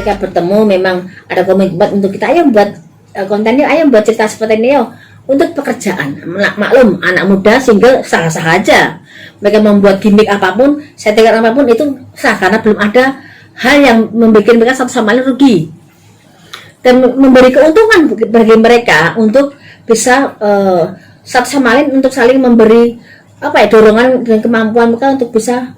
mereka bertemu memang ada komitmen untuk kita, ayo buat kontennya, ayo buat cerita seperti ini yo. Untuk pekerjaan, maklum anak muda single sah-sah aja. Mereka membuat gimmick apapun, settingan apapun itu sah karena belum ada hal yang membuat mereka satu sama lain rugi dan memberi keuntungan bagi mereka untuk bisa satu sama lain untuk saling memberi dorongan dan kemampuan mereka untuk bisa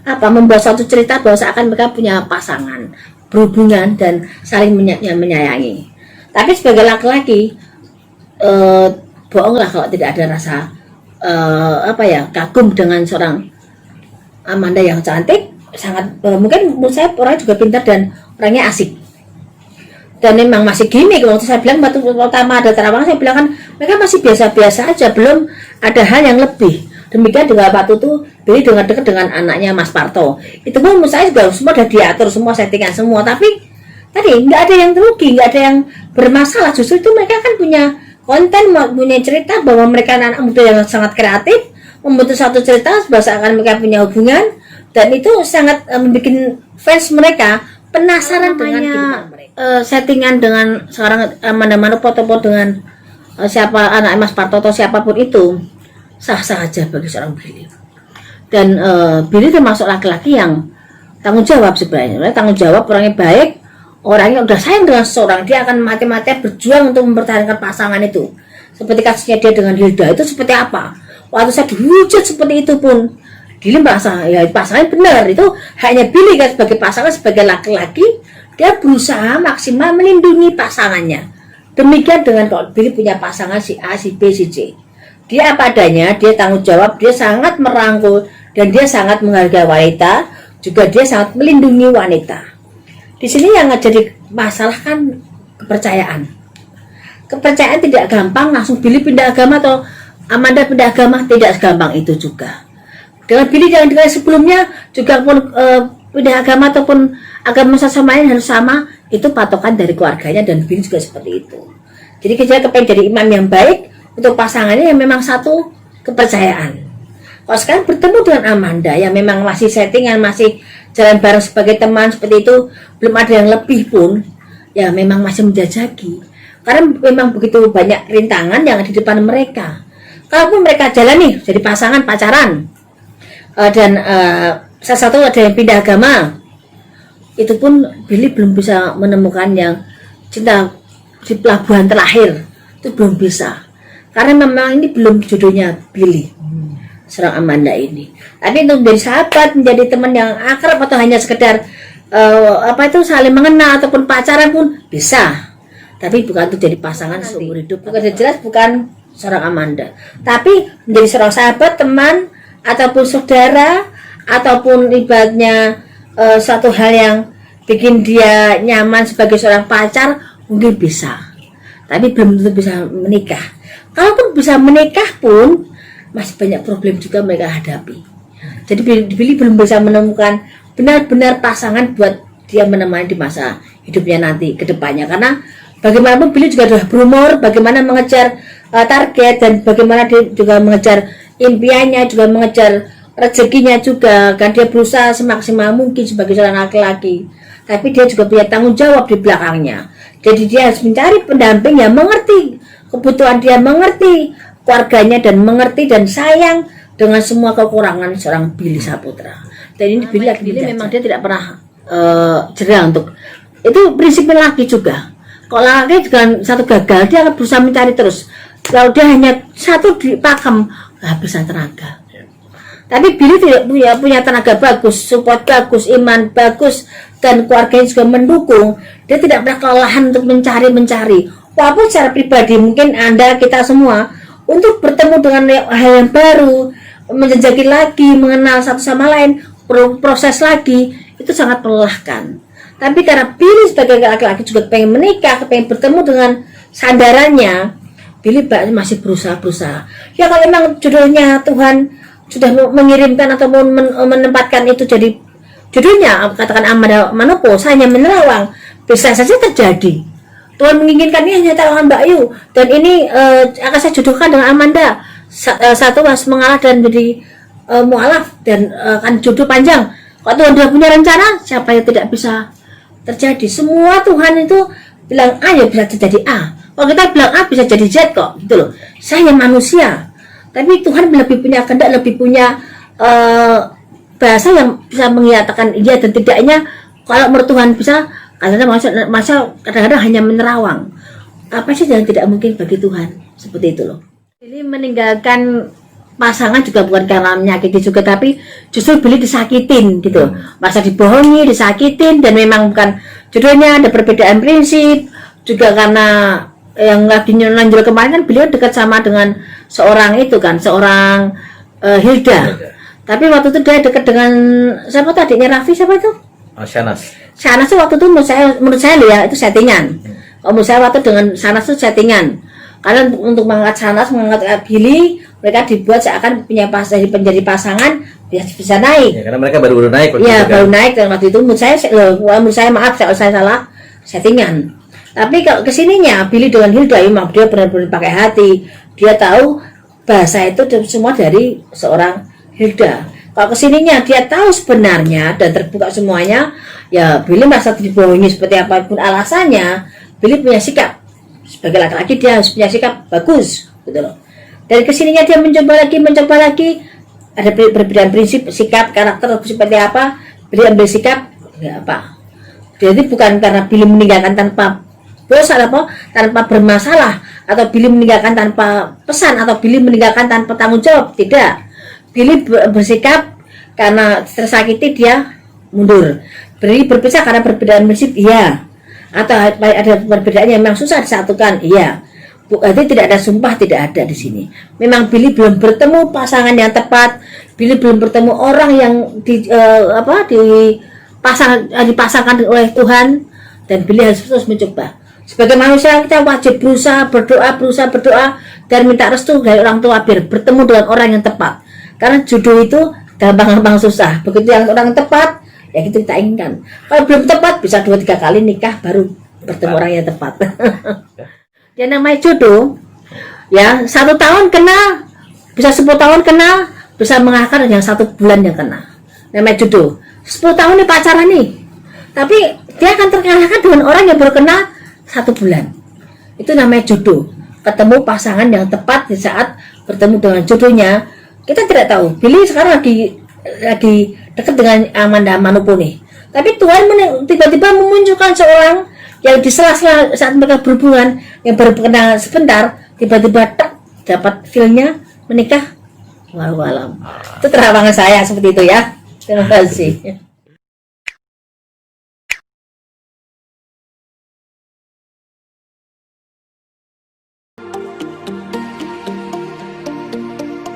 membuat suatu cerita bahwa seakan mereka punya pasangan, berhubungan dan saling menyayangi. Tapi sebagai laki-laki bohonglah kalau tidak ada rasa kagum dengan seorang Amanda yang cantik, sangat mungkin menurut saya orangnya juga pintar dan orangnya asik. Dan memang masih gimmick. Waktu saya bilang waktu pertama ada terawang, saya bilang kan mereka masih biasa-biasa aja, belum ada hal yang lebih. Demikian dengan Pak Tutu, Billy dengan dekat dengan anaknya Mas Parto. Itu pun menurut saya juga semua sudah diatur, semua settingan semua. Tapi tadi nggak ada yang rugi, nggak ada yang bermasalah. Justru itu mereka kan punya konten, punya cerita bahwa mereka anak muda yang sangat kreatif, membentuk satu cerita bahwa mereka punya hubungan, dan itu sangat membuat fans mereka penasaran dengan kehidupan mereka. Settingan dengan sekarang mana-mana foto-foto dengan siapa anak Mas Parto atau siapapun itu sah-sah aja bagi seorang Billy. Dan Billy termasuk laki-laki yang tanggung jawab sebenarnya. Tanggung jawab, orangnya baik, orangnya udah sayang dengan seseorang, dia akan mati-matian berjuang untuk mempertahankan pasangan itu. Seperti kasusnya dia dengan Hilda itu seperti apa? Waktu saya dihujat seperti itu pun Billy merasa ya pasangan benar, itu hanya Billy kan sebagai pasangan, sebagai laki-laki dia berusaha maksimal melindungi pasangannya. Demikian dengan kalau Billy punya pasangan si A, si B, si C, dia apa adanya, dia tanggung jawab, dia sangat merangkul dan dia sangat menghargai wanita, juga dia sangat melindungi wanita. Di sini yang jadi masalah kan kepercayaan. Kepercayaan tidak gampang langsung Billy pindah agama atau Amanda pindah agama, tidak segampang itu juga. Dengan Billy yang dengan sebelumnya juga pun pindah agama ataupun agama sama lain harus sama, itu patokan dari keluarganya, dan Billy juga seperti itu. Jadi kita kepengen jadi imam yang baik untuk pasangannya yang memang satu kepercayaan. Kalau sekarang bertemu dengan Amanda yang memang masih settingan, masih jalan bareng sebagai teman seperti itu, belum ada yang lebih pun, ya memang masih menjajaki. Karena memang begitu banyak rintangan yang ada di depan mereka. Kalaupun mereka jalan nih jadi pasangan pacaran, dan salah satu ada yang pindah agama, itu pun Billy belum bisa menemukan yang cinta di pelabuhan terakhir, itu belum bisa karena memang ini belum jodohnya Billy seorang Amanda ini. Tapi untuk menjadi sahabat, menjadi teman yang akrab atau hanya sekedar saling mengenal ataupun pacaran pun bisa, tapi bukan untuk jadi pasangan seumur hidup. Bukan jelas bukan seorang Amanda, tapi menjadi seorang sahabat, teman ataupun saudara, ataupun ibaratnya suatu hal yang bikin dia nyaman sebagai seorang pacar, mungkin bisa, tapi belum tentu bisa menikah. Kalaupun bisa menikah pun masih banyak problem juga mereka hadapi. Jadi Billy belum bisa menemukan benar-benar pasangan buat dia menemani di masa hidupnya nanti ke depannya, karena bagaimanapun Billy juga sudah berumur, bagaimana mengejar target, dan bagaimana dia juga mengejar impiannya, juga mengejar rezekinya juga, kan dia berusaha semaksimal mungkin sebagai seorang laki-laki, tapi dia juga punya tanggung jawab di belakangnya. Jadi dia harus mencari pendamping yang mengerti kebutuhan dia, mengerti keluarganya, dan mengerti dan sayang dengan semua kekurangan seorang Billy Saputra. Dan ini Billy memang dia tidak pernah jerah untuk itu, prinsipnya laki juga. Kalau laki dengan satu gagal, dia akan berusaha mencari terus. Kalau dia hanya satu dipakem, kehabisan tenaga. Tapi Billy tidak punya tenaga bagus, support bagus, iman bagus, dan keluarganya juga mendukung. Dia tidak pernah kelelahan untuk mencari. Walaupun secara pribadi mungkin kita semua untuk bertemu dengan hal yang baru, menjajaki lagi, mengenal satu sama lain, proses lagi, itu sangat melelahkan. Tapi karena Billy sebagai laki-laki juga pengen menikah, pengen bertemu dengan sandarannya, Billy masih berusaha. Ya kalau memang jodohnya Tuhan sudah mengirimkan atau menempatkan itu jadi jodohnya, katakan Amanda Manopo, hanya menerawang, bisa saja terjadi. Tuhan menginginkan ini hanya taruhan Mbak Yu, dan ini akan saya jodohkan dengan Amanda. Satu mas mengalah dan jadi mualaf, dan akan jodoh panjang. Kalau Tuhan sudah punya rencana, siapa yang tidak bisa terjadi. Semua Tuhan itu bilang A ya bisa terjadi A. Kalau kita bilang A bisa jadi Z kok, gitu loh. Saya manusia, tapi Tuhan lebih punya kehendak, lebih punya bahasa yang bisa menyatakan iya dan tidaknya. Kalau menurut Tuhan bisa, karena masa kadang-kadang hanya menerawang. Apa sih yang tidak mungkin bagi Tuhan? Seperti itu loh. Jadi meninggalkan pasangan juga bukan karena menyakiti juga, tapi justru Billy disakitin gitu. Masa dibohongi, disakitin, dan memang bukan judulnya, ada perbedaan prinsip. Juga karena yang lagi nonjol kemarin kan beliau dekat sama dengan seorang itu kan, seorang Hilda. Tapi waktu itu dia dekat dengan siapa tuh, adiknya Raffi, siapa itu? Shanas. Shanas tuh waktu itu menurut saya loh ya, itu settingan. Kalau menurut saya waktu dengan Shanas itu settingan. Karena untuk mengangkat Shanas, mengangkat Billy, mereka dibuat seakan menjadi pasangan bisa naik. Ya, karena mereka baru naik. Iya, baru naik, dan waktu itu menurut saya maaf kalau saya salah settingan. Tapi kalau kesininya Billy dengan Hilda memang dia benar-benar pakai hati. Dia tahu bahasa itu semua dari seorang Hilda. Kalau kesininya dia tahu sebenarnya dan terbuka semuanya, ya Billy merasa dibohongi seperti apapun alasannya. Billy punya sikap sebagai laki-laki, dia harus punya sikap bagus, gitu loh. Dan kesininya dia mencoba lagi, ada perbedaan prinsip, sikap, karakter seperti apa. Billy ambil sikap, ya apa. Jadi bukan karena Billy meninggalkan tanpa dosa tanpa bermasalah, atau Billy meninggalkan tanpa pesan, atau Billy meninggalkan tanpa tanggung jawab, tidak. Billy bersikap karena tersakiti dia mundur. Billy berpisah karena perbedaan prinsip, iya. Atau ada perbedaan yang memang susah disatukan, iya. Berarti tidak ada sumpah, tidak ada di sini. Memang Billy belum bertemu pasangan yang tepat. Billy belum bertemu orang yang dipasangkan oleh Tuhan, dan Billy harus terus mencoba. Sebagai manusia kita wajib berusaha berdoa dan minta restu dari orang tua biar bertemu dengan orang yang tepat. Karena jodoh itu gampang susah. Begitu yang orang tepat, ya itu kita inginkan. Kalau belum tepat bisa 2-3 kali nikah baru bertemu orang yang tepat. Ya namanya jodoh. Ya 1 tahun kena, bisa 10 tahun kena, bisa mengakar yang 1 bulan yang kena. Namanya jodoh. 10 tahun nih pacaran nih, tapi dia akan terkalahkan dengan orang yang baru kena 1 bulan. Itu namanya jodoh. Ketemu pasangan yang tepat di saat bertemu dengan jodohnya. Kita tidak tahu. Billy sekarang lagi dekat dengan Amanda Manopo nih. Tapi Tuhan tiba-tiba memunculkan seorang yang di sela-sela saat mereka berhubungan, yang baru kenal sebentar, tiba-tiba dapat feel-nya menikah. Walau. Itu terawangan saya seperti itu ya. Terima kasih.